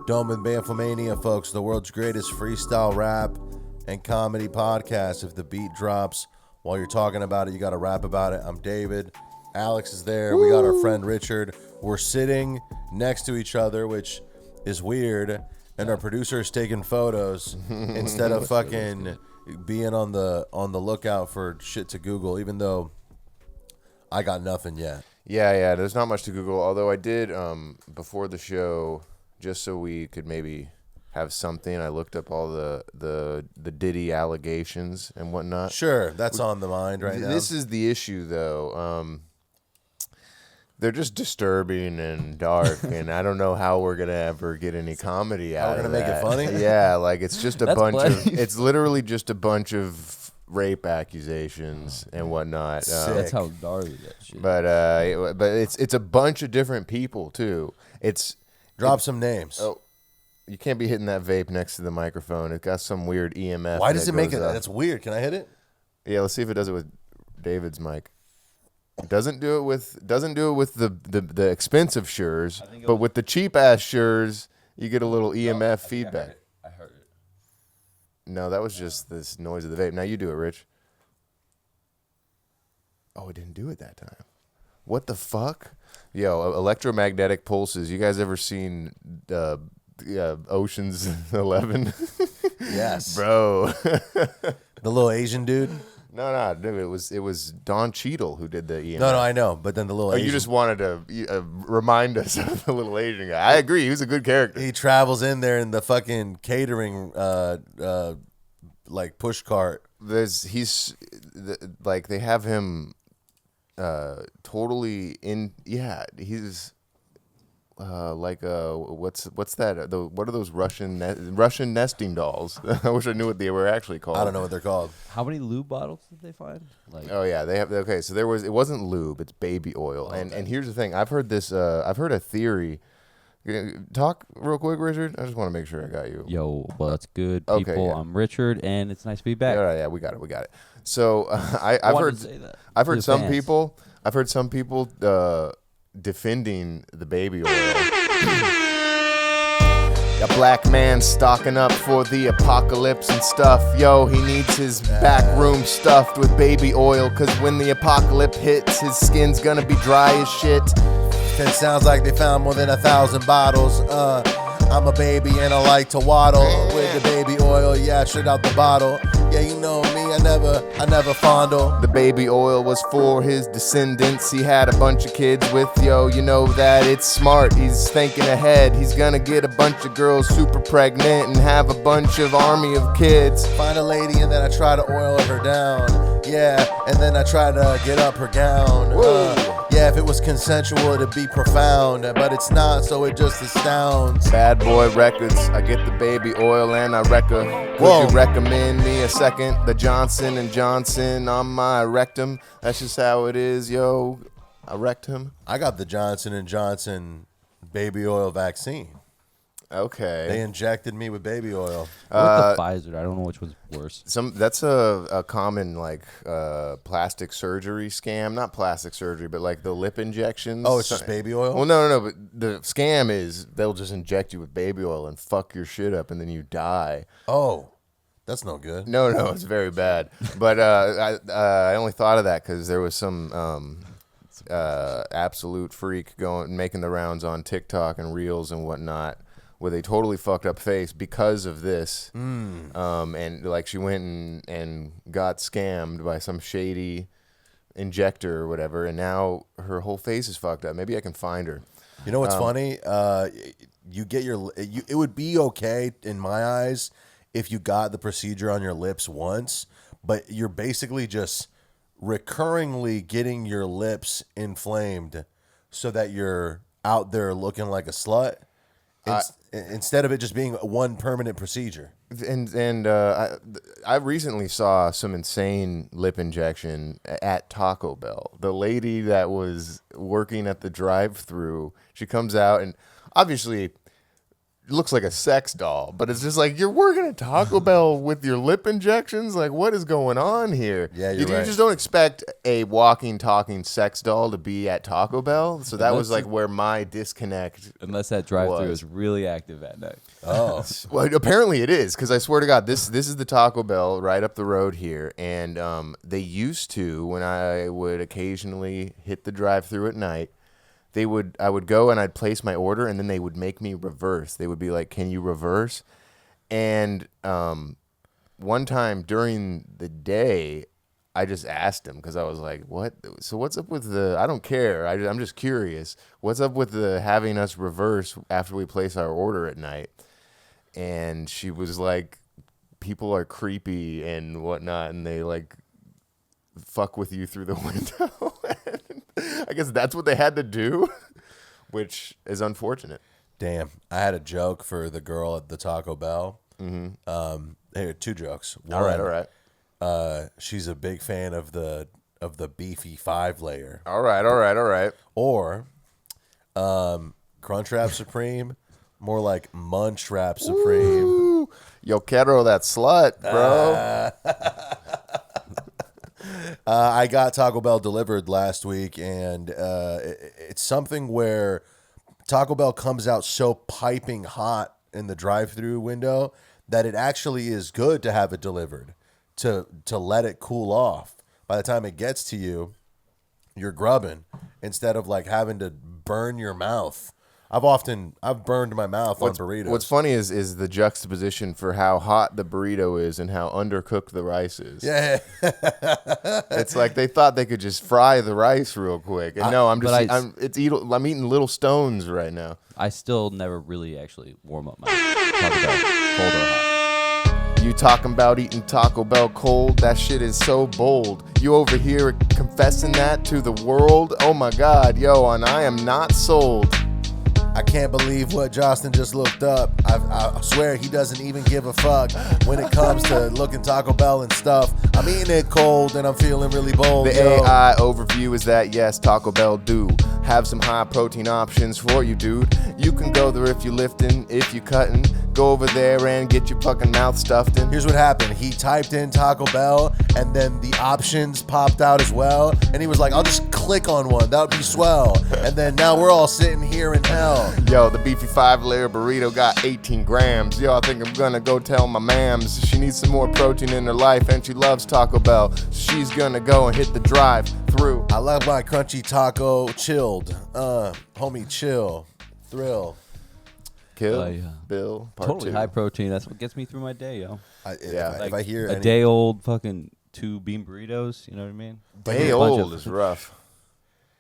Dome and bamfomania, folks, the world's greatest freestyle rap and comedy podcast. If the beat drops while you're talking about it, you got to rap about it. I'm David. Alex is there. We got our friend Richard. We're sitting next to each other, which is weird. And our producer is taking photos instead of fucking being on the lookout for shit to Google, even though I got nothing yet. Yeah. There's not much to Google. Although I did before the show, just so we could maybe have something. I looked up all the Diddy allegations and whatnot. Sure, that's on the mind right now. This is the issue, though. They're just disturbing and dark, and I don't know how we're gonna ever get any comedy out of that. We're gonna make it funny. Yeah, like it's just a That's bunch plenty. of. It's literally just a bunch of rape accusations and whatnot. Sick. That's how gnarly that shit. But it's a bunch of different people too. Drop some names. Oh, you can't be hitting that vape next to the microphone. It got some weird EMF. Why does that it make goes it? up. That's weird. Can I hit it? Yeah, let's see if it does it with David's mic. It doesn't do it with the expensive Sures, but with the cheap ass Sures, you get a little EMF feedback. I heard it. No, that was just this noise of the vape. Now you do it, Rich. Oh, it didn't do it that time. What the fuck? Yo, electromagnetic pulses. You guys ever seen Ocean's 11? Yes, Bro. the little Asian dude. No, dude, it was Don Cheadle who did the EMF. No, I know. But then the little Oh, Asian, you just wanted to remind us of the little Asian guy. I agree. He was a good character. he travels in there in the fucking catering like push cart. They have him totally in. Yeah, he's what's that? What are those Russian nesting dolls? I wish I knew what they were actually called. I don't know what they're called. How many lube bottles did they find? Like, Oh yeah, they have. Okay, so it wasn't lube, it's baby oil. And here's the thing. I've heard a theory. Talk real quick, Richard. I just want to make sure I got you. yo, what's good, Okay, people? yeah. I'm Richard, and it's nice to be back. Yeah, we got it. So I've Wanted heard to say that I've to heard the some fans. people defending the baby oil. A black man stocking up for the apocalypse and stuff. Yo, he needs his back room stuffed with baby oil, cause when the apocalypse hits, his skin's gonna be dry as shit. It sounds like they found more than 1,000 bottles. I'm a baby and I like to waddle with the baby oil. Yeah, straight out the bottle. Yeah, you know me. I never fondle. The baby oil was for his descendants. He had a bunch of kids with, you know that it's smart. He's thinking ahead. He's gonna get a bunch of girls super pregnant and have a bunch of army of kids. Find a lady and then I try to oil her down. Yeah, and then I try to get up her gown. Yeah, if it was consensual, it'd be profound. But it's not, so it just astounds. Bad Boy Records, I get the baby oil and I Could Whoa. you recommend me a second? The Johnson & Johnson on my rectum. That's just how it is, yo. I wrecked him. I got the Johnson & Johnson baby oil vaccine. Okay. They injected me with baby oil. What the Pfizer? I don't know which one's worse. That's a common plastic surgery scam. Not plastic surgery, but like the lip injections. Oh, it's just baby oil? Well, no. But the scam is they'll just inject you with baby oil and fuck your shit up, and then you die. Oh, that's no good. No, it's very bad. But I only thought of that because there was some absolute freak making the rounds on TikTok and Reels and whatnot, with a totally fucked up face because of this. And like she went and got scammed by some shady injector or whatever, and now her whole face is fucked up. Maybe I can find her. You know what's funny? You get it would be okay in my eyes if you got the procedure on your lips once, but you're basically just recurringly getting your lips inflamed so that you're out there looking like a slut. Instead of it just being one permanent procedure. And I recently saw some insane lip injection at Taco Bell. The lady that was working at the drive-thru, she comes out and obviously looks like a sex doll, but it's just like you're working at Taco Bell with your lip injections. Like, what is going on here? Yeah, you right. just don't expect a walking, talking sex doll to be at Taco Bell. So that was like where my disconnect. Unless that drive-through is really active at night. Oh, Well, apparently it is, because I swear to God, this is the Taco Bell right up the road here, and they used to, when I would occasionally hit the drive-through at night. I would go and I'd place my order, and then they would make me reverse. They would be like, "Can you reverse?" And one time during the day, I just asked him because I was like, "What? So what's up with the? I don't care. I'm just curious. What's up with the having us reverse after we place our order at night?" And she was like, "People are creepy and whatnot, and they like fuck with you through the window." I guess that's what they had to do, which is unfortunate. damn. I had a joke for the girl at the Taco Bell. Here, 2 jokes. One, All right. She's a big fan of the beefy 5-layer. All right. Or Crunchwrap Supreme, more like Munchwrap Supreme. Ooh, yo quiero that slut, bro. I got Taco Bell delivered last week, and it's something where Taco Bell comes out so piping hot in the drive-through window that it actually is good to have it delivered, to let it cool off. By the time it gets to you, you're grubbing instead of like having to burn your mouth. I've burned my mouth on burritos. What's funny is the juxtaposition for how hot the burrito is and how undercooked the rice is. Yeah. It's like they thought they could just fry the rice real quick. And no, I'm eating little stones right now. I still never really actually warm up my Taco Bell cold or hot. You talking about eating Taco Bell cold? That shit is so bold. You over here confessing that to the world? Oh my God, yo, and I am not sold. I can't believe what Justin just looked up. I swear he doesn't even give a fuck when it comes to looking Taco Bell and stuff. I'm eating it cold and I'm feeling really bold. The AI overview is that yes, Taco Bell do have some high protein options for you, dude. You can go there if you lifting, if you cutting. Go over there and get your fucking mouth stuffed in. Here's what happened. He typed in Taco Bell and then the options popped out as well. And he was like, I'll just click on one. That would be swell. And then now we're all sitting here in hell. Yo, the beefy 5-layer burrito got 18 grams. Yo, I think I'm gonna go tell my mams she needs some more protein in her life and she loves Taco Bell. She's gonna go and hit the drive through. I love my crunchy taco chilled. Homie, chill. Thrill. Kill Bill part Totally 2. high protein. That's what gets me through my day, yo. If I hear a day old fucking 2 bean burritos, you know what I mean? Day old is rough.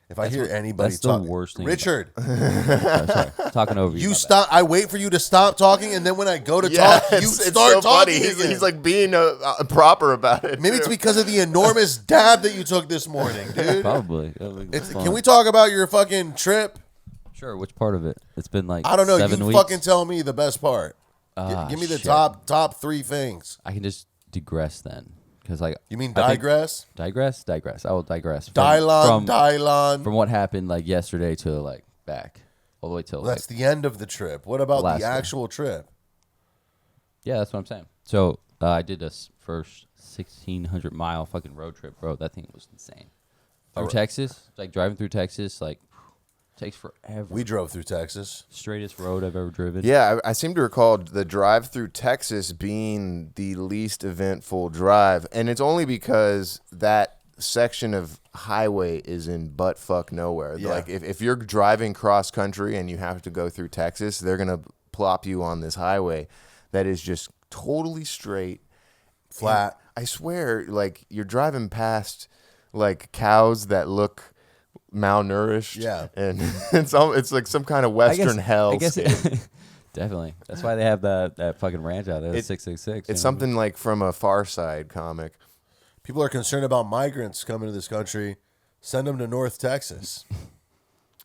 If I hear anybody that's the talk, worst thing. Richard, Sorry, talking over you. you stop. I wait for you to stop talking, and then when I go to talk, you start so talking. Funny. He's like being proper about it. Maybe it's because of the enormous dab that you took this morning, dude. Probably. Can we talk about your fucking trip? Sure. Which part of it? It's been like I don't know. 7 You weeks. fucking tell me the best part. Give me the shit. top 3 things. I can just digress then, because like You mean I think- digress? Digress. I will digress. Dylon. From what happened like yesterday to like back all the way till That's the end of the trip. What about Alaska. the actual trip? yeah, that's what I'm saying. So I did this first 1,600-mile fucking road trip, bro. That thing was insane. Through Texas, like driving through Texas, like takes forever. We drove through Texas. Straightest road I've ever driven. Yeah, I seem to recall the drive through Texas being the least eventful drive, and it's only because that section of highway is in butt fuck nowhere. Yeah. Like if you're driving cross country and you have to go through Texas, they're gonna plop you on this highway that is just totally straight, Flat. And I swear, like you're driving past like cows that look malnourished. Yeah. And it's like some kind of Western hell. I guess definitely. That's why they have that fucking ranch out there, 666. It's something like from a Far Side comic. People are concerned about migrants coming to this country. Send them to North Texas.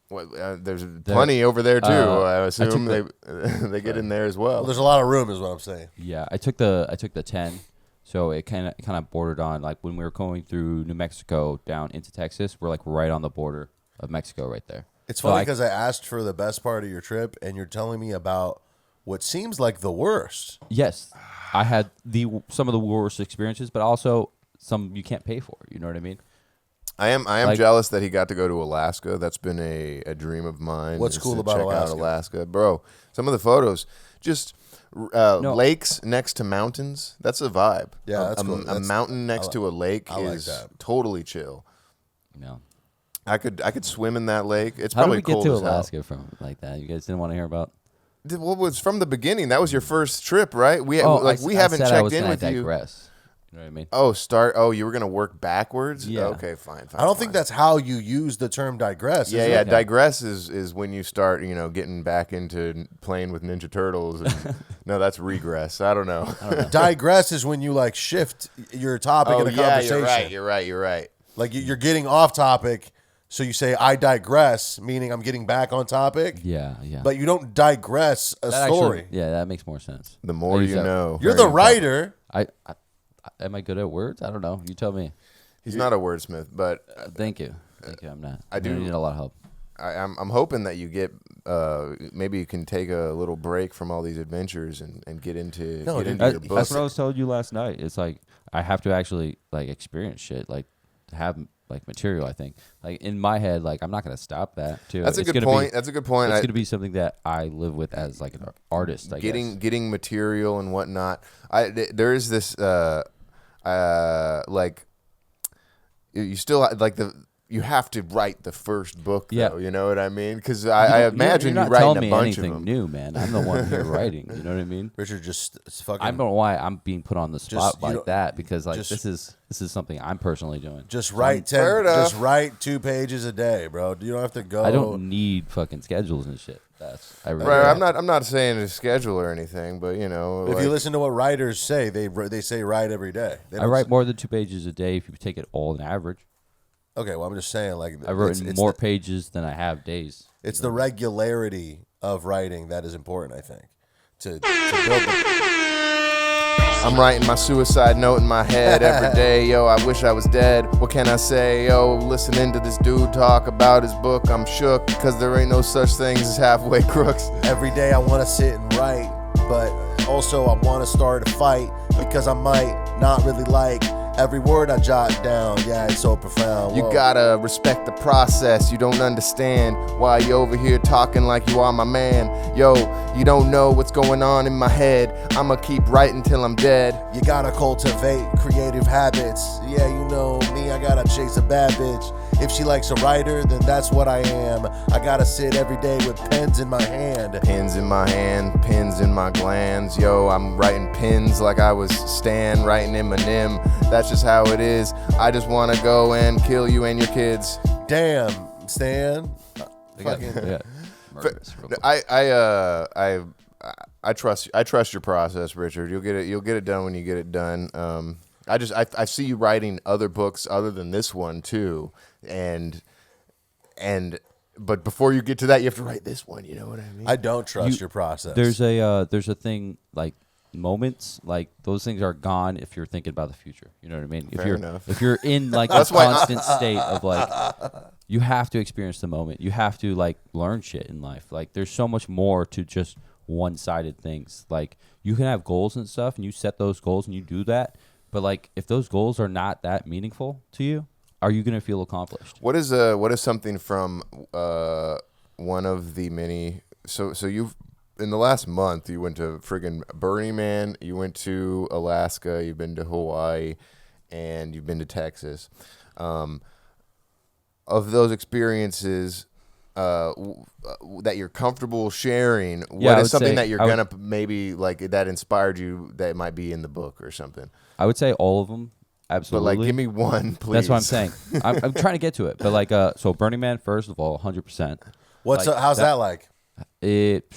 Well, there's plenty over there too. I assume they get in there as well. Well, there's a lot of room, is what I'm saying. Yeah, I took the 10, so it kind of bordered on like when we were going through New Mexico down into Texas. We're like right on the border of Mexico, right there. It's funny because I asked for the best part of your trip, and you're telling me about what seems like the worst. Yes, I had some of the worst experiences, but also some you can't pay for. You know what I mean? I am Like- jealous that he got to go to Alaska. That's been a dream of mine. What's is cool to about check Alaska? out Alaska, bro? Some of the photos, just lakes next to mountains. That's a vibe. Yeah, that's cool. A That's- mountain next to a lake I like is that. totally chill. No. I could swim in that lake. It's How did probably we get cold to as hell. Alaska from like that? You guys didn't want to hear about? What was from the beginning? That was your first trip, right? We I haven't said I checked was in gonna with you. digress. You know what I mean? Oh, you were gonna work backwards. Yeah. Okay, fine. I don't think that's how you use the term digress. Yeah, is yeah. it? Digress is when you start, getting back into playing with Ninja Turtles. And, no, that's regress. I don't know. Digress is when you like shift your topic in a conversation. You're right. Like you're getting off topic, so you say I digress, meaning I'm getting back on topic. Yeah. But you don't digress a That story. actually, yeah, that makes more sense. The more I use you that- know. You're Very the important. writer. Am I good at words? I don't know. You tell me. He's not a wordsmith, but Thank you. I'm not. I do- need a lot of help. I'm hoping that you get maybe you can take a little break from all these adventures and get into No, dude, your That's books. what I was telling you last night. It's like I have to actually like experience shit, like to have like material. I think like in my head, like I'm not gonna stop that. Too. That's a It's good gonna point. That's a good point. It's gonna be something that I live with as like an artist. I guess. Getting material and whatnot. There is this like you still like you have to write the first book though, Yeah. you know what I mean? Because I imagine you're you not writing telling a me bunch of anything them. new, man. I'm the one here writing. You know what I mean? Richard just fucking. I don't know why I'm being put on the spot you like don't- that because like just- this is something I'm personally doing. Just write Fair 10. enough. Just write 2 pages a day, bro. You don't have to go. I don't need fucking schedules and shit. I really Right, don't. I'm not saying to schedule or anything, but If like, you listen to what writers say, they say write every day. They I don't write s- more than 2 pages a day if you take it all in average. Okay, well, I'm just saying, like I've written more pages than I have days. It's the regularity of writing that is important, I think, to build the. I'm writing my suicide note in my head every day. Yo, I wish I was dead. What can I say? Yo, listening to this dude talk about his book, I'm shook because there ain't no such things as halfway crooks. Every day I want to sit and write, but also I want to start a fight because I might not really like every word I jot down. Yeah, it's so profound. You Whoa. gotta respect the process. You don't understand why you over here talking like you are my man. Yo, you don't know what's going on in my head. I'ma keep writing till I'm dead. You gotta cultivate creative habits. Yeah, you know me, I gotta chase a bad bitch. If she likes a writer, then that's what I am. I gotta sit every day with pens in my hand. Pins in my hand, pins in my glands. Yo, I'm writing pins like I was Stan writing Eminem. That's just how it is. I just wanna go and kill you and your kids. Damn, Stan. They got murderous real quick. I trust your process, Richard. You'll get it done when you get it done. I see you writing other books other than this one too, but before you get to that, you have to write this one. You know what I mean? I don't trust your process. There's a thing like moments like those things are gone if you're thinking about the future. You know what I mean? Fair enough. If you're in like a That's why- constant state of like you have to experience the moment. You have to like learn shit in life. Like there's so much more to just one-sided things. Like you can have goals and stuff and you set those goals and you do that, but like if those goals are not that meaningful to you, are you going to feel accomplished? What is something from one of the many? So you've in the last month you went to friggin' Burning Man, you went to Alaska, you've been to Hawaii, and you've been to Texas. Of those experiences that you're comfortable sharing, Yeah, I what is would something say- that you're I would- gonna maybe like that inspired you that might be in the book or something? I would say all of them. But Absolutely. like, give me one, please. That's what I'm saying. I'm trying to get to it, but like, so Burning Man, first of all, 100%. What's like, how's that like? It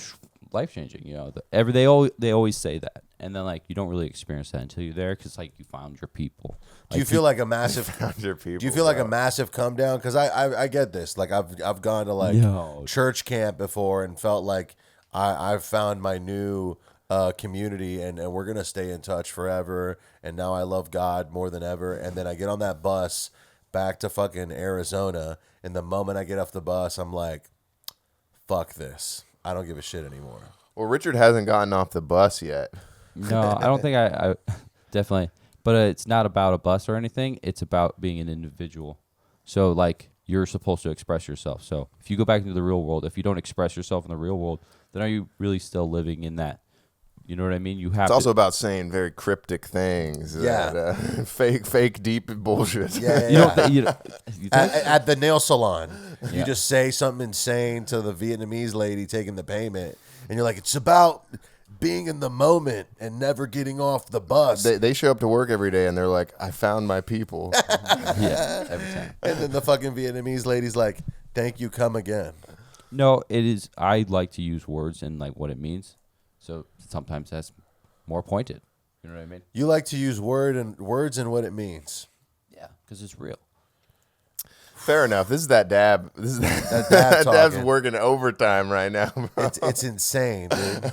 life changing. You know, they always say that, and then like you don't really experience that until you're there because like you found your people. Do you feel like a massive? Your people, Do you feel like a bro. massive come down? Because I get this. Like I've gone to like No. church camp before and felt like I've found my new community and we're gonna stay in touch forever. And now I love God more than ever. And then I get on that bus back to fucking Arizona. And the moment I get off the bus, I'm like, fuck this. I don't give a shit anymore. Well, Richard hasn't gotten off the bus yet. No, I don't think I definitely. But it's not about a bus or anything. It's about being an individual. So, like, you're supposed to express yourself. So, if you go back into the real world, if you don't express yourself in the real world, then are you really still living in that? You know what I mean? You have. It's also about saying very cryptic things. Yeah. That, fake, deep bullshit. Yeah, You don't. You think? At the nail salon, you Yeah. just say something insane to the Vietnamese lady taking the payment, and you're like, it's about being in the moment and never getting off the bus. They show up to work every day and they're like, I found my people. Yeah, every time. And then the fucking Vietnamese lady's like, thank you, come again. No, it is. I like to use words and like what it means. So sometimes that's more pointed. You know what I mean? You like to use words and what it means. Yeah, because it's real. Fair enough. This is that dab. This is that dab dab's talking. working overtime right now, bro. It's insane, dude.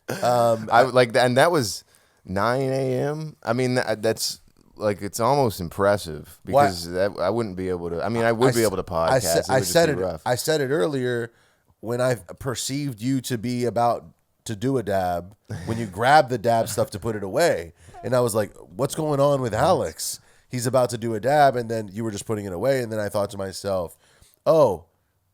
I like that, and that was 9 a.m. I mean, that's like it's almost impressive because I wouldn't be able to. I mean, I would be able to podcast. I said it. it. Rough. I said it earlier when I perceived you to be about to do a dab. When you grab the dab stuff to put it away, and I was like, "What's going on with Alex? He's about to do a dab," and then you were just putting it away, and then I thought to myself, "Oh,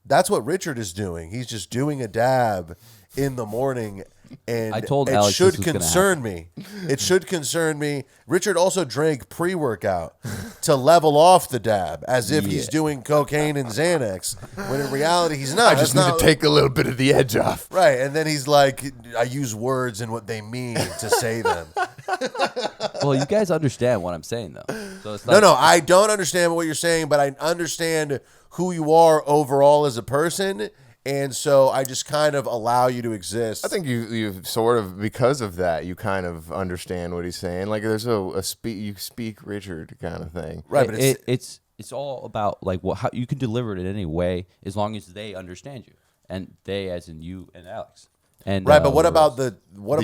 that's what Richard is doing. He's just doing a dab in the morning." And I told it Alex should this was gonna concern me. It should concern me. Richard also drank pre-workout to level off the dab, as if he's Yeah. doing cocaine and Xanax, when in reality he's not. I just That's need not- to take a little bit of the edge off. right. And then he's like, I use words and what they mean to say them. Well, you guys understand what I'm saying, though. So it's No, like, no, I don't understand what you're saying, but I understand who you are overall as a person. And so I just kind of allow you to exist. I think you sort of, because of that, you kind of understand what he's saying. Like there's you speak Richard kind of thing. right, but it's all about like how you can deliver it in any way as long as they understand you, and they as in you and Alex. And right, but what whoever about else.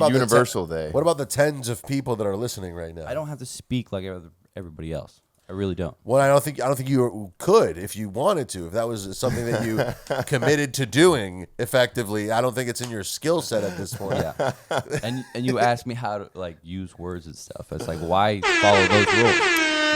the universal they? What about the tens of people that are listening right now? I don't have to speak like everybody else. I really don't. Well, I don't think you could if you wanted to. If that was something that you committed to doing effectively, I don't think it's in your skill set at this point. Yeah, and you ask me how to like use words and stuff. It's like, why follow those rules?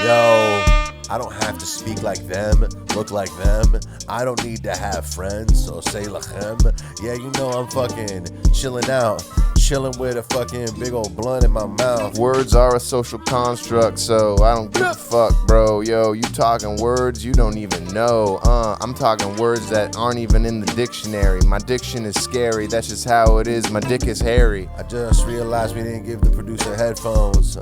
Yo, I don't have to speak like them, look like them. I don't need to have friends, so say lachem. Yeah, you know I'm fucking chilling out, chilling with a fucking big old blunt in my mouth. Words are a social construct, so I don't give a fuck, bro. Yo, you talking words you don't even know. I'm talking words that aren't even in the dictionary. My diction is scary, that's just how it is. My dick is hairy. I just realized we didn't give the producer headphones,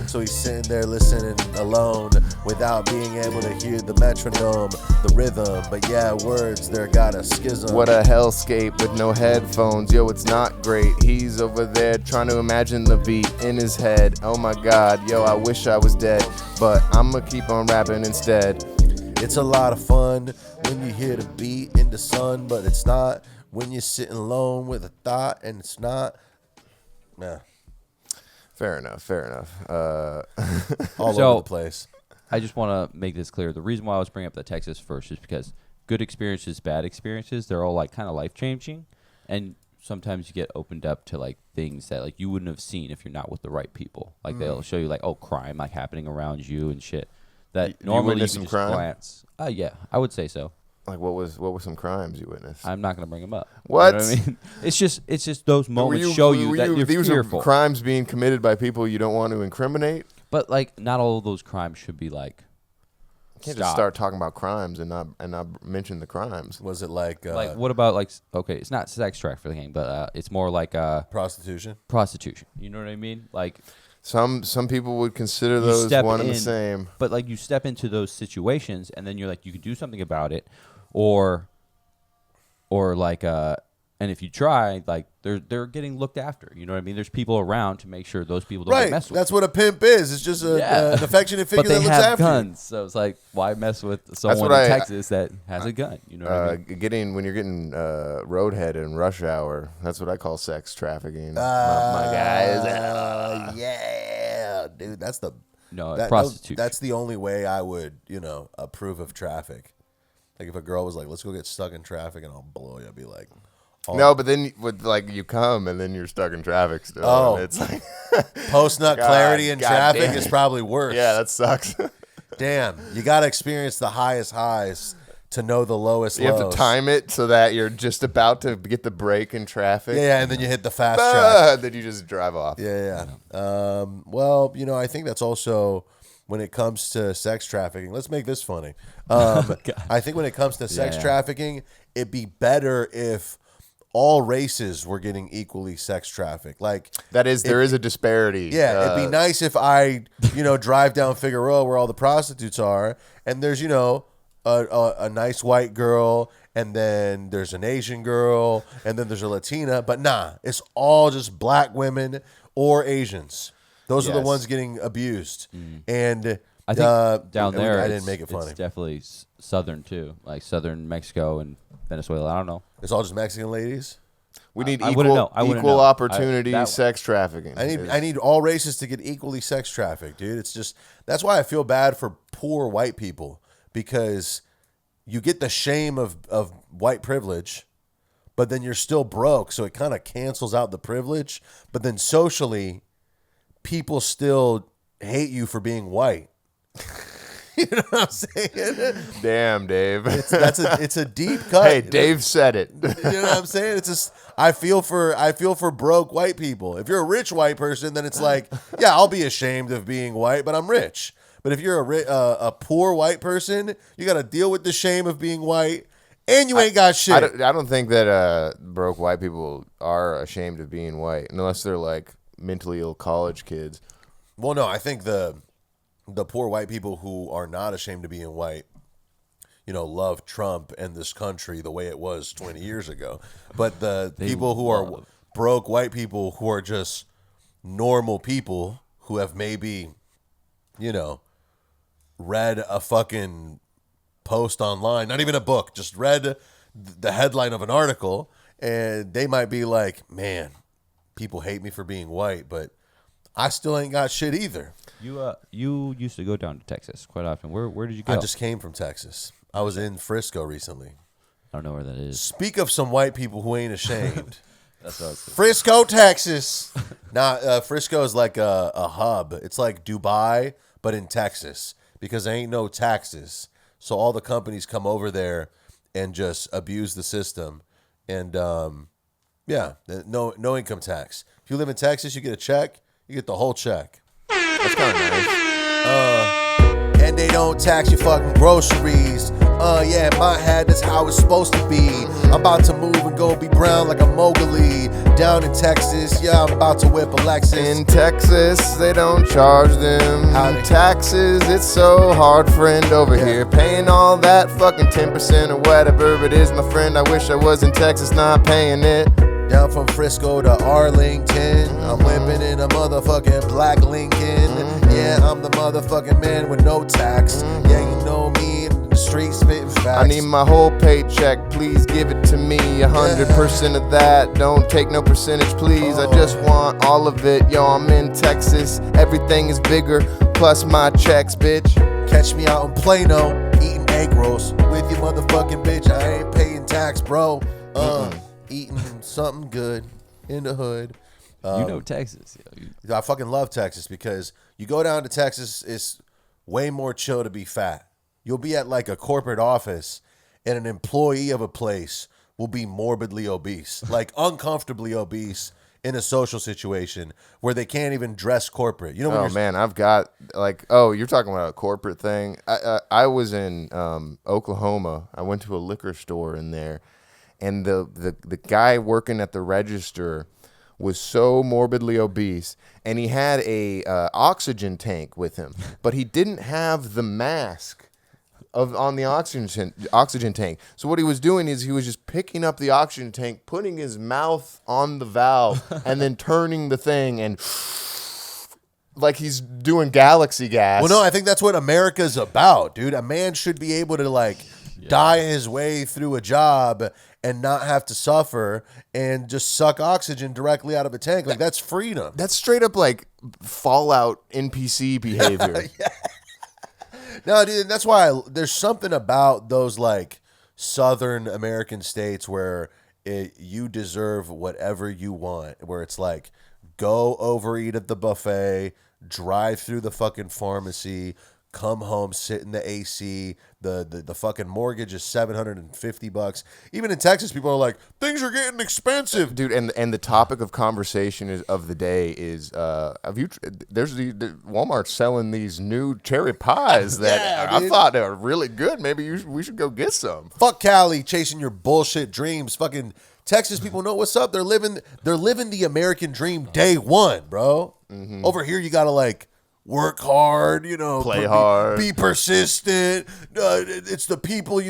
so he's sitting there listening alone without being able to hear the metronome, the rhythm. But yeah, words, they're got a schism. What a hellscape with no headphones. Yo, it's not great. He's over there trying to imagine the beat in his head. Oh my god, yo, I wish I was dead, but I'ma keep on rapping instead. It's a lot of fun when you hear the beat in the sun, but it's not when you're sitting alone with a thought, and it's not. Nah, Fair enough. all So- over the place. I just want to make this clear. The reason why I was bringing up the Texas first is because good experiences, bad experiences, they're all like kind of life changing, and sometimes you get opened up to like things that like you wouldn't have seen if you're not with the right people. Like they'll show you like, oh, crime like happening around you and shit that You normally you witnessed can some just crime? glance. Yeah, I would say so. Like what were some crimes you witnessed? I'm not gonna bring them up. What? You know what I mean? It's just those moments show you that you're these fearful. are crimes being committed by people you don't want to incriminate? But like, not all of those crimes should be like. You can't just start talking about crimes and not mention the crimes. Was it like What about like? Okay, it's not sex trafficking, but it's more like prostitution? prostitution. You know what I mean? Like, Some people would consider you those step one and the in, same. but like you step into those situations, and then you're like, you can do something about it, or like and if you try, like they're getting looked after. You know what I mean? There's people around to make sure those people don't get Right. messed with. That's what a pimp is. It's just an affectionate figure but they that looks have after you. guns, so it's like, why mess with someone what in I- Texas that has a gun? You know what I mean? When you're getting roadhead in rush hour, that's what I call sex trafficking. Uh, my guys. Yeah, dude. That's the Prostitution. That's the only way I would, approve of traffic. Like if a girl was like, "Let's go get stuck in traffic and I'll blow you," I'd be like, No, but then you come and then you're stuck in traffic still. Oh. And it's like Post-nut God- clarity in God traffic damn is it. probably worse. Yeah, that sucks. Damn, you got to experience the highest highs to know the lowest You lows. have to time it so that you're just about to get the break in traffic. Yeah, and then you hit the fast track. Then you just drive off. Yeah. Well, I think that's also when it comes to sex trafficking. Let's make this funny. I think when it comes to sex trafficking, it'd be better if all races were getting equally sex trafficked. Like There is a disparity. yeah, it'd be nice if I, drive down Figueroa where all the prostitutes are, and there's, a nice white girl, and then there's an Asian girl, and then there's a Latina. But nah, it's all just black women or Asians. Those are the Yes. ones getting abused. And I think down I there, didn't make it funny. It's definitely southern too, like southern Mexico and Venezuela. I don't know. It's all just Mexican ladies. We need I wouldn't know. I wouldn't equal know. opportunity that- sex trafficking. I need all races to get equally sex trafficked, dude. It's just that's why I feel bad for poor white people, because you get the shame of white privilege, but then you're still broke, so it kind of cancels out the privilege. But then socially, people still hate you for being white. You know what I'm saying? Damn, Dave. It's a deep cut. Hey, Dave said it. You know what I'm saying? It's just I feel for broke white people. If you're a rich white person, then it's like, yeah, I'll be ashamed of being white, but I'm rich. But if you're a poor white person, you got to deal with the shame of being white, and you ain't got shit. I don't think that broke white people are ashamed of being white, unless they're like mentally ill college kids. Well, no, I think the poor white people who are not ashamed of being white, love Trump and this country the way it was 20 years ago. But the people who are broke white people who are just normal people who have maybe, read a fucking post online, not even a book, just read the headline of an article, and they might be like, man, people hate me for being white, but I still ain't got shit either. You used to go down to Texas quite often. Where did you go? I just came from Texas. I was in Frisco recently. I don't know where that is. Speak of some white people who ain't ashamed. That's what I was thinking. Frisco, Texas. Frisco is like a hub. It's like Dubai, but in Texas, because there ain't no taxes. So all the companies come over there and just abuse the system. And no income tax. If you live in Texas, you get a check. You get the whole check. That's kind of nice. And they don't tax your fucking groceries. Yeah, in my head, that's how it's supposed to be. I'm about to move and go be brown like a Mowgli. Down in Texas, yeah, I'm about to whip a Lexus. In Texas, they don't charge them taxes. It's so hard, friend, over here. Paying all that fucking 10% or whatever it is, my friend. I wish I was in Texas not paying it. Down from Frisco to Arlington, I'm whipping in a motherfucking black Lincoln. Yeah, I'm the motherfucking man with no tax. Yeah, you know me in the street spitting facts. I need my whole paycheck, please give it to me. 100% of that, don't take no percentage, please. I just want all of it, yo, I'm in Texas. Everything is bigger, plus my checks, bitch. Catch me out in Plano, eating egg rolls with your motherfucking bitch. I ain't paying tax, bro. Eating something good in the hood. Texas. I fucking love Texas because you go down to Texas, it's way more chill to be fat. You'll be at like a corporate office and an employee of a place will be morbidly obese, like uncomfortably obese in a social situation where they can't even dress corporate. You know? Oh man, I've got you're talking about a corporate thing. I was in Oklahoma. I went to a liquor store in there. And the guy working at the register was so morbidly obese, and he had a oxygen tank with him, but he didn't have the mask on the oxygen tank. So what he was doing is he was just picking up the oxygen tank, putting his mouth on the valve, and then turning the thing and like he's doing galaxy gas. Well, no, I think that's what America's about, dude. A man should be able to die his way through a job and not have to suffer and just suck oxygen directly out of a tank. Like, that's freedom. That's straight up like Fallout NPC behavior. No, dude, that's why there's something about those like Southern American states where you deserve whatever you want. Where it's like, go overeat at the buffet, drive through the fucking pharmacy, come home, sit in the AC. The fucking mortgage is $750. Even in Texas, people are like, things are getting expensive, dude. And the topic of conversation of the day is there's the Walmart selling these new cherry pies that I thought they were really good. Maybe we should go get some. Fuck Cali chasing your bullshit dreams. Fucking Texas people know what's up. They're living the American dream day one, bro. Mm-hmm. Over here, you gotta like work hard, play hard, be persistent. It's the people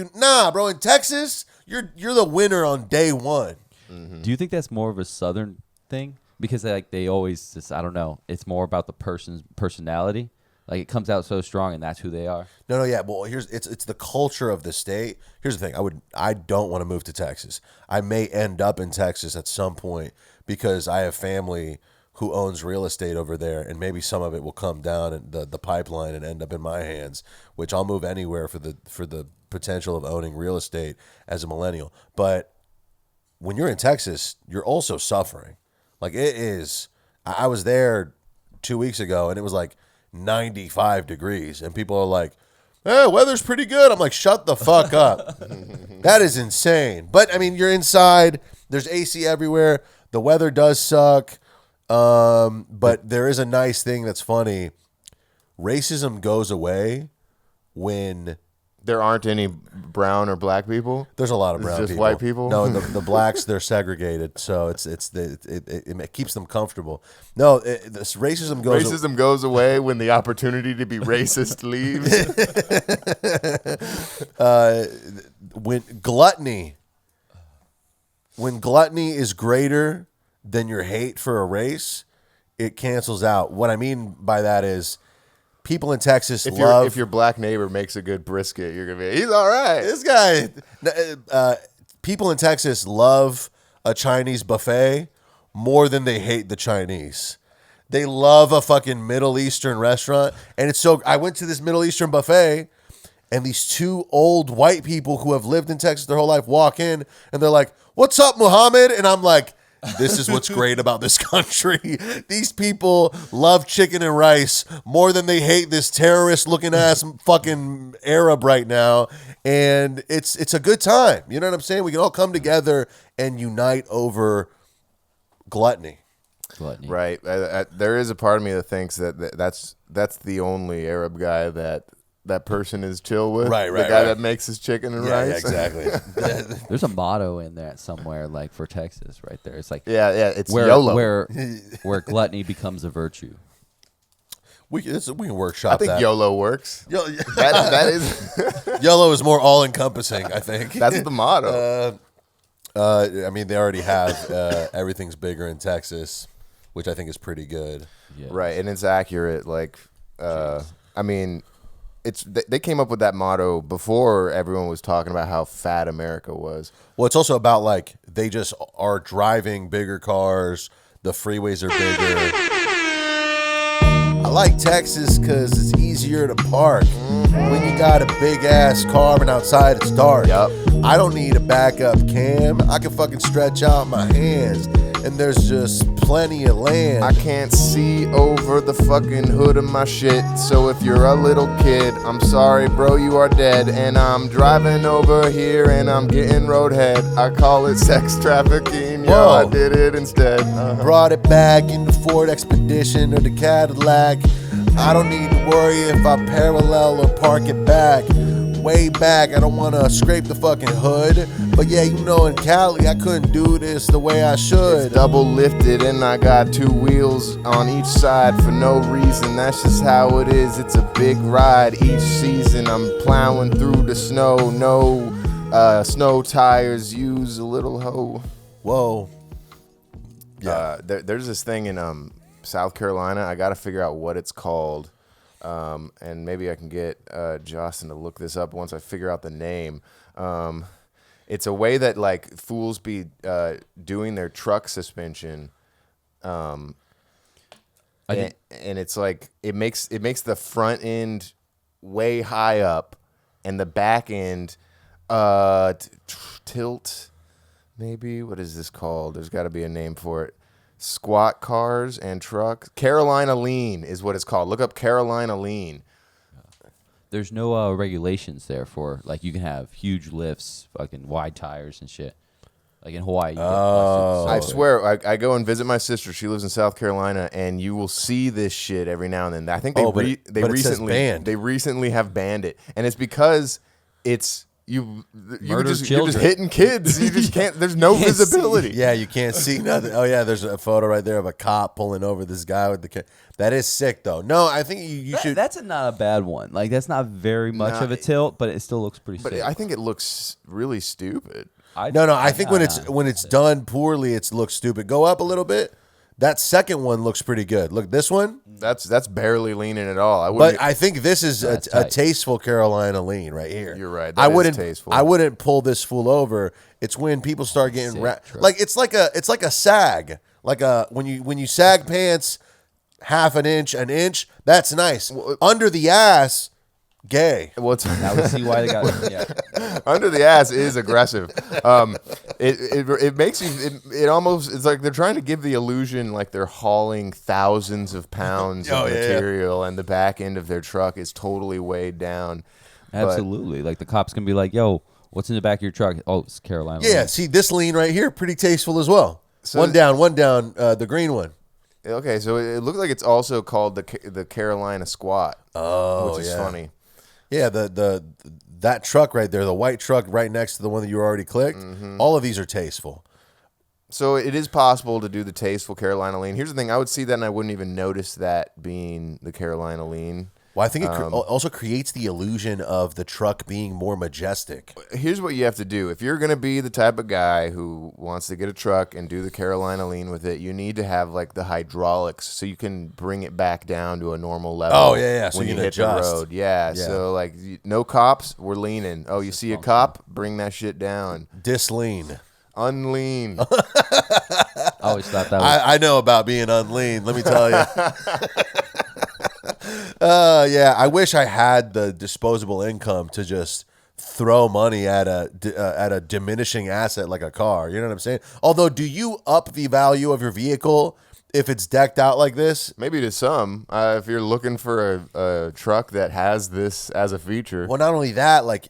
bro. In Texas, you're the winner on day one. Mm-hmm. Do you think that's more of a Southern thing? Because they always just, I don't know. It's more about the person's personality. Like it comes out so strong, and that's who they are. No, yeah. Well, it's the culture of the state. Here's the thing. I don't want to move to Texas. I may end up in Texas at some point because I have family who owns real estate over there, and maybe some of it will come down and the pipeline and end up in my hands, which I'll move anywhere for the potential of owning real estate as a millennial. But when you're in Texas, you're also suffering. Like it is. I was there 2 weeks ago, and it was like 95 degrees, and people are like, weather's pretty good. I'm like, shut the fuck up. That is insane. But I mean, you're inside, there's AC everywhere, the weather does suck. But there is a nice thing that's funny. Racism goes away when there aren't any brown or black people. There's a lot of brown just people. White people. No, the blacks, they're segregated, so it keeps them comfortable. No, this racism goes away when the opportunity to be racist leaves. When gluttony is greater than your hate for a race, it cancels out. What I mean by that is people in Texas if your black neighbor makes a good brisket, you're going to be, he's all right. This guy, people in Texas love a Chinese buffet more than they hate the Chinese. They love a fucking Middle Eastern restaurant. And I went to this Middle Eastern buffet, and these two old white people who have lived in Texas their whole life walk in, and they're like, "What's up, Muhammad?" And I'm like, this is what's great about this country. These people love chicken and rice more than they hate this terrorist-looking ass fucking Arab right now. And it's a good time. You know what I'm saying? We can all come together and unite over gluttony. Right. There is a part of me that thinks that's the only Arab guy that person is chill with. Right. The guy that makes his chicken and rice. Yeah, exactly. There's a motto in that somewhere, like for Texas, right there. It's like it's YOLO. Where gluttony becomes a virtue. We can workshop. I think that. YOLO works. that is YOLO is more all encompassing. I think that's the motto. I mean, they already have everything's bigger in Texas, which I think is pretty good. Yeah. Right, and it's accurate. Like, I mean. They came up with that motto before everyone was talking about how fat America was. Well, it's also about like they just are driving bigger cars. The freeways are bigger. I like Texas because it's easier to park. When you got a big ass car and outside it's dark. Yep. I don't need a backup cam. I can fucking stretch out my hands. And there's just plenty of land. I can't see over the fucking hood of my shit. So if you're a little kid, I'm sorry, bro, you are dead. And I'm driving over here and I'm getting roadhead. I call it sex trafficking. Yo, I did it instead. Brought it back in the Ford Expedition or the Cadillac. I don't need to worry if I parallel or park it back. Way back, I don't want to scrape the fucking hood. But yeah, in Cali, I couldn't do this the way I should. It's double lifted and I got two wheels on each side for no reason. That's just how it is. It's a big ride each season. I'm plowing through the snow. No snow tires, use a little hoe. Whoa. Yeah. There's this thing in South Carolina. I got to figure out what it's called. And maybe I can get Justin to look this up once I figure out the name. It's a way that like fools be doing their truck suspension, and it's like it makes the front end way high up, and the back end tilt. maybe. What is this called? There's got to be a name for it. Squat cars and trucks. Carolina Lean is what it's called. Look up Carolina Lean. There's no regulations there for, like, you can have huge lifts, fucking wide tires and shit. Like in Hawaii, you get busted. I swear, I go and visit my sister. She lives in South Carolina, and you will see this shit every now and then. I think they recently have banned it, and it's because it's you're just hitting kids. You just can't. There's no visibility. Yeah, you can't see nothing. Oh yeah, there's a photo right there of a cop pulling over this guy with the. That is sick though. No, I think you should. That's not a bad one. Like that's not very much of a tilt, but it still looks pretty sick. But I think it looks really stupid. I think when it's done poorly, it looks stupid. Go up a little bit. That second one looks pretty good. Look, this one. That's barely leaning at all. But I think this is a tasteful Carolina lean right here. You're right. That is tasteful. I wouldn't pull this fool over. It's when people start getting like it's like a sag. Like when you sag pants half an inch. That's nice. Under the ass. Gay. Well, I would see why they got yeah. Under the ass is aggressive. It makes you. It almost. It's like they're trying to give the illusion like they're hauling thousands of pounds of material, and the back end of their truck is totally weighed down. Absolutely. Like the cops can be like, "Yo, what's in the back of your truck?" Oh, it's Carolina. Yeah. Lean. See this lean right here, pretty tasteful as well. So one down. The green one. Okay, so it looks like it's also called the Carolina Squat. Oh, which is funny. Yeah, that truck right there, the white truck right next to the one that you already clicked, all of these are tasteful. So it is possible to do the tasteful Carolina Lean. Here's the thing. I would see that and I wouldn't even notice that being the Carolina Lean. Well, I think it also creates the illusion of the truck being more majestic. Here's what you have to do. If you're going to be the type of guy who wants to get a truck and do the Carolina Lean with it, you need to have like the hydraulics so you can bring it back down to a normal level. Oh, yeah. So when you hit adjust. the road. Yeah. So like no cops, we're leaning. Oh, you see a cop? Bring that shit down. Dislean. Unlean. I always thought that was... I know about being unlean, let me tell you. Yeah, I wish I had the disposable income to just throw money at a diminishing asset like a car. You know what I'm saying? Although, do you up the value of your vehicle if it's decked out like this? Maybe to some. If you're looking for a truck that has this as a feature. Well, not only that, like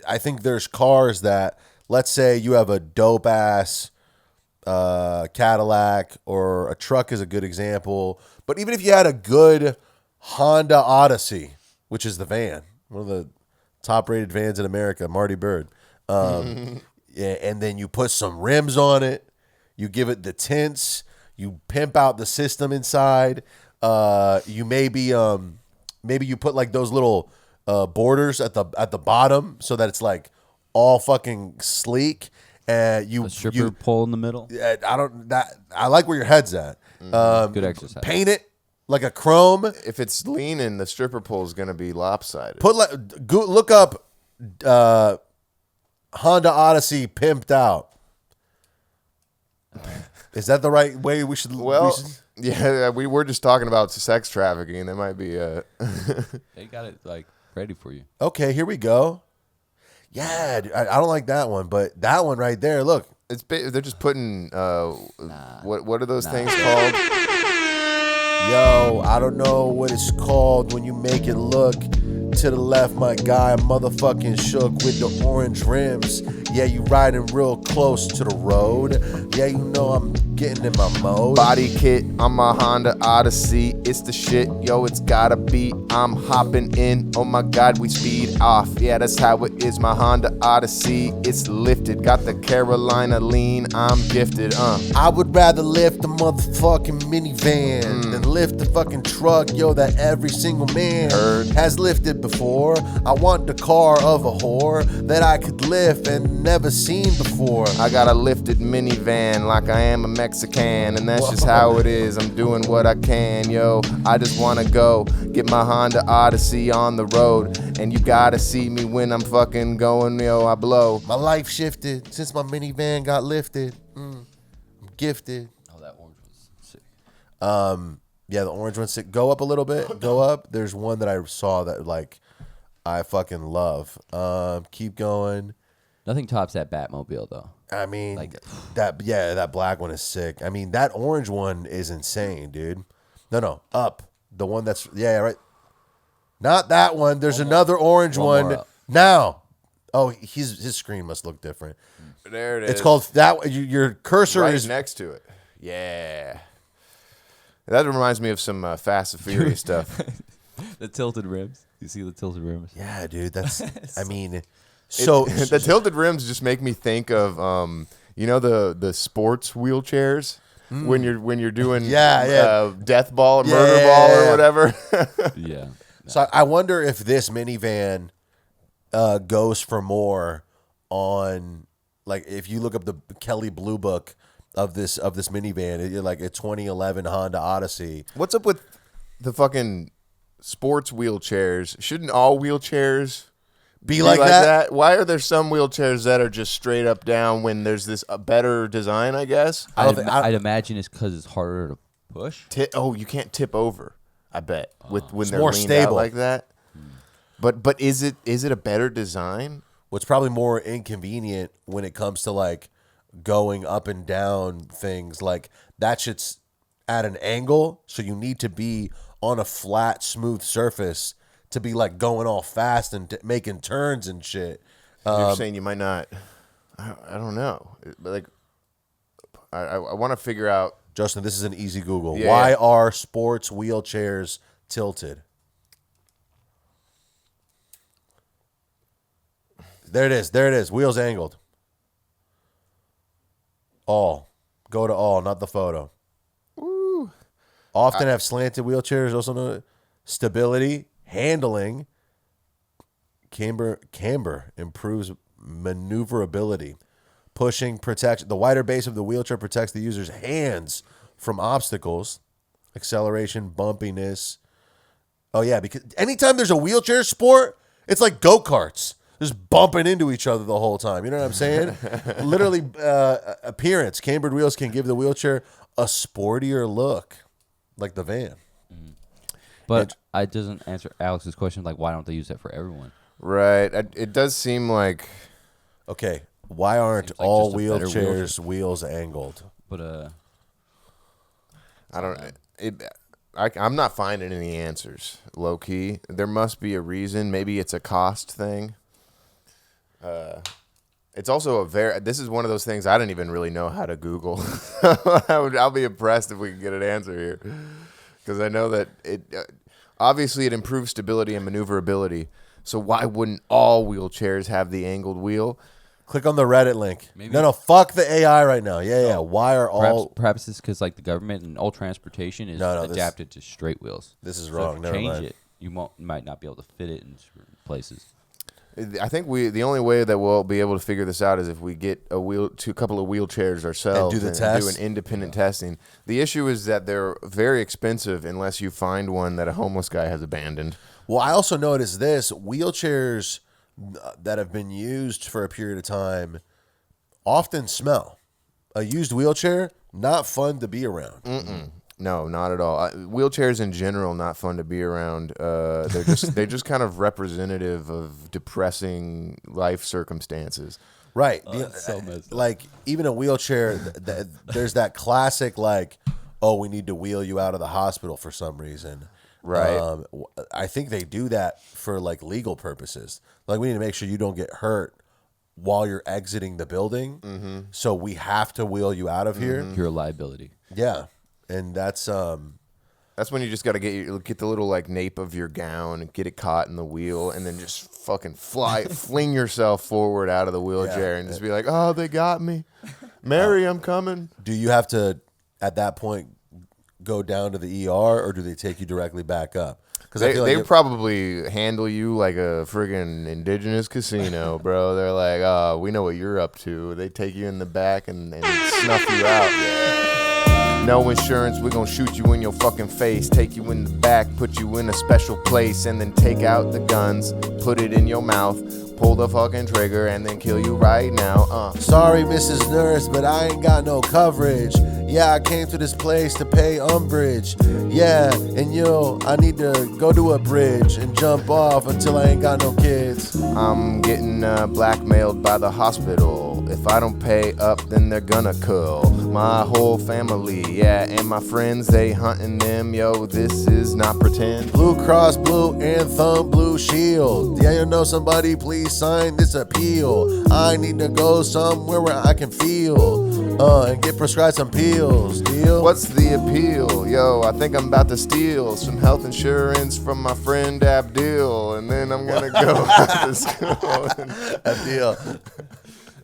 I think there's cars that, let's say you have a dope ass Cadillac, or a truck is a good example. But even if you had a good Honda Odyssey, which is the van, one of the top-rated vans in America, Marty Bird. Yeah, and then you put some rims on it, you give it the tints, you pimp out the system inside. You maybe you put like those little borders at the bottom so that it's like all fucking sleek. A stripper pole in the middle. I like where your head's at. Good exercise. Paint it like a chrome. If it's leaning, the stripper pole is going to be lopsided. Look up Honda Odyssey pimped out. Is that the right way we should? Yeah, we were just talking about sex trafficking. There might be a. They got it like ready for you. Okay, here we go. Yeah, I don't like that one, but that one right there. Look, they're just putting what are those things called? Yo, I don't know what it's called when you make it look to the left, my guy. Motherfucking shook with the orange rims. Yeah, you riding real close to the road. Yeah, you know I'm getting in my mode. Body kit on my Honda Odyssey. It's the shit, yo, it's gotta be. I'm hopping in, oh my God, we speed off. Yeah, that's how it is, my Honda Odyssey. It's lifted, got the Carolina Lean, I'm gifted, I would rather lift the motherfucking minivan than lift the fucking truck, yo, that every single man has lifted before. I want the car of a whore that I could lift and never seen before. I got a lifted minivan like I am a Mexican, and that's just how it is. I'm doing what I can, yo. I just wanna go get my Honda Odyssey on the road, and you gotta see me when I'm fucking going, yo, I blow. My life shifted since my minivan got lifted. I'm gifted. Oh, that orange was sick. Yeah, the orange one's sick. Go up a little bit. Go up. There's one that I saw that like I fucking love. Keep going. Nothing tops that Batmobile though. I mean, Like- that black one is sick. I mean, that orange one is insane, dude. No, up. The one that's, right. Not that one. There's another orange One more one up. now. Oh, his screen must look different. There it is. It's called that. Your cursor right is next to it. Yeah. That reminds me of some Fast and Furious stuff. The tilted rims. You see the tilted rims? Yeah, dude. That's. I mean, so The tilted rims just make me think of the sports wheelchairs when you're doing death ball or murder ball or whatever. Yeah. So I wonder if this minivan goes for more on, like, if you look up the Kelly Blue Book of this minivan, like a 2011 Honda Odyssey. What's up with the fucking sports wheelchairs? Shouldn't all wheelchairs Be like that? Why are there some wheelchairs that are just straight up down when there's this a better design, I guess? I'd imagine it's because it's harder to push. You can't tip over, I bet, when they're more leaned stable. out like that. But is it a better design? What's probably more inconvenient when it comes to like going up and down things, like that shit's at an angle, so you need to be on a flat, smooth surface to be like going all fast and making turns and shit. You're saying you might not. I don't know. But like, I want to figure out. Justin, this is an easy Google. Yeah, Why yeah. are sports wheelchairs tilted? There it is. Wheels angled. All. Go to all, not the photo. Woo. Often have slanted wheelchairs, also known stability, handling. Camber improves maneuverability. Pushing protection. The wider base of the wheelchair protects the user's hands from obstacles. Acceleration, bumpiness. Oh, yeah, because anytime there's a wheelchair sport, it's like go-karts. Just bumping into each other the whole time. You know what I'm saying? Literally, appearance. Cambered wheels can give the wheelchair a sportier look, like the van. But it doesn't answer Alex's question, like, why don't they use that for everyone? Right. It does seem like. Okay, why aren't Seems like all just a better wheelchairs wheels angled? But, I don't. I'm not finding any answers. Low key, there must be a reason. Maybe it's a cost thing. It's also this is one of those things I don't even really know how to Google. I'll be impressed if we can get an answer here, because I know that obviously it improves stability and maneuverability. So why wouldn't all wheelchairs have the angled wheel? Click on the Reddit link. Maybe- No, fuck the AI right now. Yeah. Why are all... perhaps it's because, like, the government and all transportation is No, this- adapted to straight wheels. This is So wrong. if you Never change mind. it, you might not be able to fit it in certain places. I think the only way that we'll be able to figure this out is if we get a couple of wheelchairs ourselves And do the do test? an independent testing. The issue is that they're very expensive unless you find one that a homeless guy has abandoned. Well, I also noticed this. Wheelchairs that have been used for a period of time often smell. A used wheelchair, not fun to be around. No, not at all. Wheelchairs in general, not fun to be around. They're just kind of representative of depressing life circumstances. Right. that's so messed up. Like, even a wheelchair, there's that classic, like, oh, we need to wheel you out of the hospital for some reason. Right. I think they do that for, like, legal purposes. Like, we need to make sure you don't get hurt while you're exiting the building. So we have to wheel you out of here. You're a liability. Yeah. And that's when you just got to get the little like nape of your gown and get it caught in the wheel, and then just fucking fling yourself forward out of the wheelchair and just be like, "Oh, they got me, Mary, I'm coming." do you have to at that point go down to the ER, or do they take you directly back up? Because They probably handle you like a friggin' indigenous casino, bro. They're like, "Oh, we know what you're up to." They take you in the back and snuff you out. No insurance, we're gonna shoot you in your fucking face, take you in the back, put you in a special place, and then take out the guns, put it in your mouth, pull the fucking trigger, and then kill you right now. Sorry, Mrs. Nurse, but I ain't got no coverage. Yeah, I came to this place to pay umbrage. Yeah, and I need to go to a bridge and jump off until I ain't got no kids. I'm getting blackmailed by the hospital. If I don't pay up, then they're gonna kill my whole family. Yeah, and my friends, they hunting them. Yo, this is not pretend. Blue Cross Blue Anthem Blue Shield. Yeah, you know somebody, please sign this appeal. I need to go somewhere where I can feel and get prescribed some pills. Deal? What's the appeal? Yo, I think I'm about to steal some health insurance from my friend Abdul, and then I'm gonna go to school. Abdul.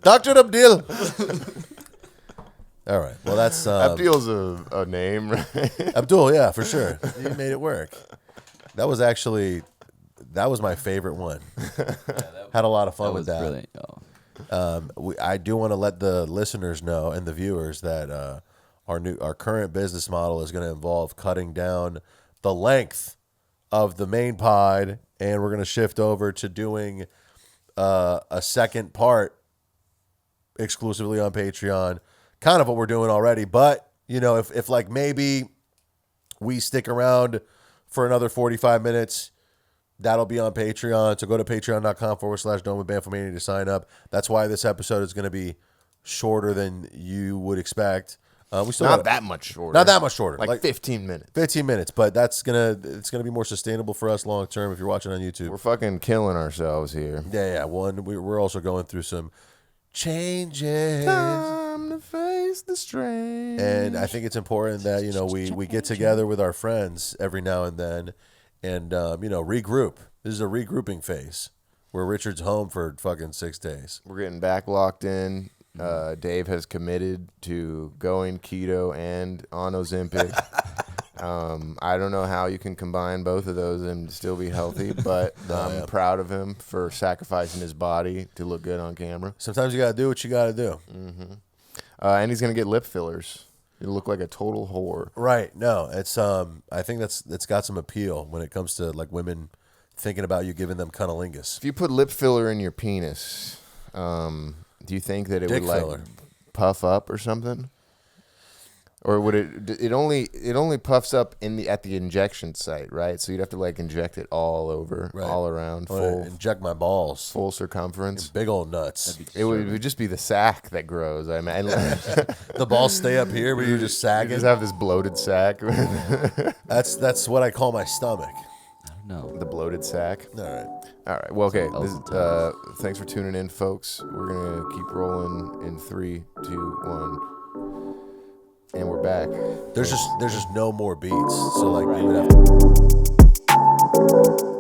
Dr. Abdul. All right. Well, that's Abdul's a name, right? Abdul, yeah, for sure. You made it work. That was my favorite one. Had a lot of fun with that. Brilliant. Oh. I do want to let the listeners know and the viewers that our current business model is going to involve cutting down the length of the main pod, and we're going to shift over to doing a second part exclusively on Patreon. Kind of what we're doing already, but if like maybe we stick around for another 45 minutes, that'll be on Patreon. So go to patreon.com/Dome with Bamfomania to sign up. That's why this episode is going to be shorter than you would expect. We still Not that much shorter. Not that much shorter. Like 15 minutes. 15 minutes, but it's gonna be more sustainable for us long term if you're watching on YouTube. We're fucking killing ourselves here. Yeah. We're also going through some changes. Time to face the strain. And I think it's important that we get together with our friends every now and then, and regroup. This is a regrouping phase where Richard's home for fucking 6 days. We're getting back locked in. Dave has committed to going keto and on Ozempic. I don't know how you can combine both of those and still be healthy, but I'm proud of him for sacrificing his body to look good on camera. Sometimes you gotta do what you gotta do. Mm-hmm. And he's gonna get lip fillers. You look like a total whore. Right? No, it's I think that's got some appeal when it comes to like women thinking about you giving them cunnilingus. If you put lip filler in your penis, do you think that it Dick would like filler. puff up or something? Or would it only puffs up at the injection site, right? So you'd have to like inject it all over, Right. all around, I wanna inject my balls, full circumference. big old nuts. It would just be the sack that grows. I mean, The balls stay up here, but you're just you sagging. just have this bloated sack. That's what I call my stomach. I don't know. The bloated sack. All right. All right. Well, okay. Else Thanks for tuning in, folks. We're gonna keep rolling in 3, 2, 1, and we're back. There's just no more beats, so like we would have.